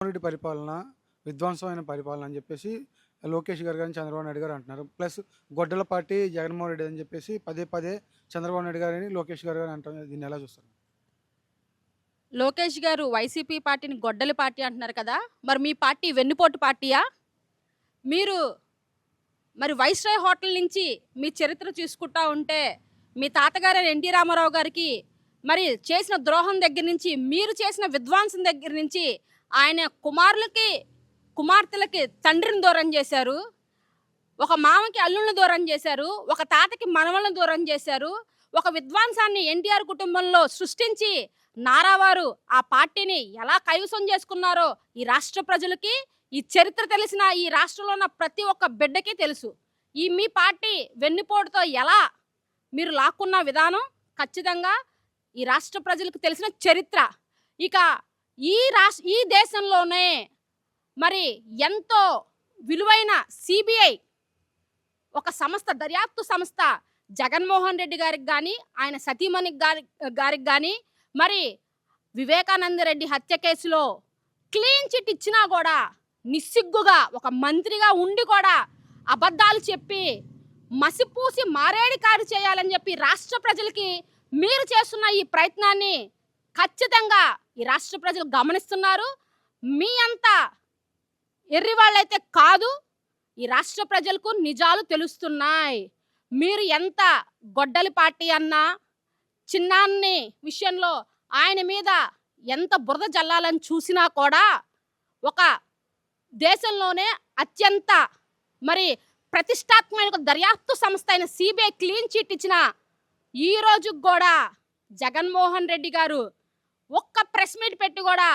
రెడ్డి పరిపాలన విధ్వంసమైన పరిపాలన అని చెప్పేసి లోకేష్ గారు కానీ చంద్రబాబు నాయుడు గారు అంటున్నారు. ప్లస్ గొడ్డల పార్టీ జగన్మోహన్ రెడ్డి అని చెప్పేసి పదే పదే చంద్రబాబు నాయుడు గారిని లోకేష్ గారు గారు అంటున్నారు. దీన్ని ఎలా చూస్తారు? లోకేష్ గారు వైసీపీ పార్టీని గొడ్డలి పార్టీ అంటున్నారు కదా! మరి మీ పార్టీ వెన్నుపోటు పార్టీయా? మీరు మరి వైస్రాయ్ హోటల్ నుంచి మీ చరిత్ర చూసుకుంటా ఉంటే మీ తాతగారైన ఎన్టీ రామారావు గారికి మరి చేసిన ద్రోహం దగ్గర నుంచి, మీరు చేసిన విధ్వంసం దగ్గర నుంచి ఆయన కుమార్తెలకి తండ్రిని దూరం చేశారు. ఒక మామకి అల్లుళ్ళని దూరం చేశారు. ఒక తాతకి మనవళ్ళని దూరం చేశారు. ఒక విధ్వంసాన్ని ఎన్టీఆర్ కుటుంబంలో సృష్టించి నారావారు ఆ పార్టీని ఎలా కైవసం చేసుకున్నారో ఈ రాష్ట్ర ప్రజలకి, ఈ చరిత్ర తెలిసిన ఈ రాష్ట్రంలో ఉన్న ప్రతి ఒక్క బిడ్డకి తెలుసు. ఈ మీ పార్టీ వెన్నుపోటుతో ఎలా మీరు లాక్కున్న విధానం ఖచ్చితంగా ఈ రాష్ట్ర ప్రజలకు తెలిసిన చరిత్ర. ఇక ఈ దేశంలోనే మరి ఎంతో విలువైన సిబిఐ ఒక సంస్థ, దర్యాప్తు సంస్థ జగన్మోహన్ రెడ్డి గారికి కానీ, ఆయన సతీమణి గారికి కానీ, మరి వివేకానంద రెడ్డి హత్య కేసులో క్లీన్ చిట్ ఇచ్చినా కూడా నిస్సిగ్గుగా ఒక మంత్రిగా ఉండి కూడా అబద్ధాలు చెప్పి మసిపూసి మారేడి కారు చేయాలని చెప్పి రాష్ట్ర ప్రజలకి మీరు చేస్తున్న ఈ ప్రయత్నాన్ని ఖచ్చితంగా ఈ రాష్ట్ర ప్రజలు గమనిస్తున్నారు. మీ అంతా ఎర్రి వాళ్ళైతే కాదు, ఈ రాష్ట్ర ప్రజలకు నిజాలు తెలుస్తున్నాయి. మీరు ఎంత గొడ్డలి పార్టీ అన్నా, చిన్నాన్ని విషయంలో ఆయన మీద ఎంత బురద జల్లాలని చూసినా కూడా ఒక దేశంలోనే అత్యంత మరి ప్రతిష్టాత్మక దర్యాప్తు సంస్థ అయిన సిబిఐ క్లీన్ చిట్ ఇచ్చిన ఈ రోజు కూడా జగన్మోహన్ రెడ్డి గారు ఒక్క ప్రెస్ మీట్ పెట్టి కూడా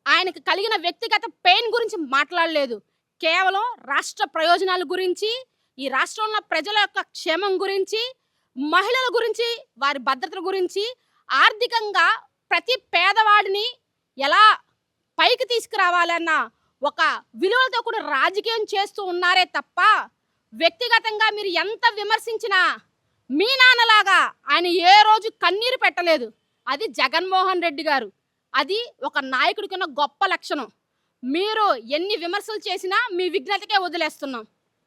ఆయనకు కలిగిన వ్యక్తిగత పెయిన్ గురించి మాట్లాడలేదు. కేవలం రాష్ట్ర ప్రయోజనాల గురించి, ఈ రాష్ట్రంలో ప్రజల యొక్క క్షేమం గురించి, మహిళల గురించి, వారి భద్రత గురించి, ఆర్థికంగా ప్రతి పేదవాడిని ఎలా పైకి తీసుకురావాలన్న ఒక విలువలతో కూడా రాజకీయం చేస్తూ ఉన్నారే తప్ప, వ్యక్తిగతంగా మీరు ఎంత విమర్శించినా మీ నాన్నలాగా ఆయన ఏ రోజు కన్నీరు పెట్టలేదు. అది జగన్మోహన్ రెడ్డి గారు. అది ఒక నాయకుడికి ఉన్న గొప్ప లక్షణం. మీరు ఎన్ని విమర్శలు చేసినా మీ విఘ్నతకే వదిలేస్తున్నాం.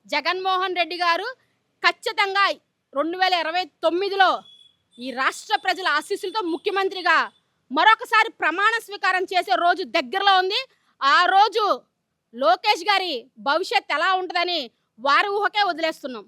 జగన్మోహన్ రెడ్డి గారు ఖచ్చితంగా 2029లో ఈ రాష్ట్ర ప్రజల ఆశీస్సులతో ముఖ్యమంత్రిగా మరొకసారి ప్రమాణ స్వీకారం చేసే రోజు దగ్గరలో ఉంది. ఆ రోజు లోకేష్ గారి భవిష్యత్ ఎలా ఉంటుందని వారి ఊహకే వదిలేస్తున్నాం.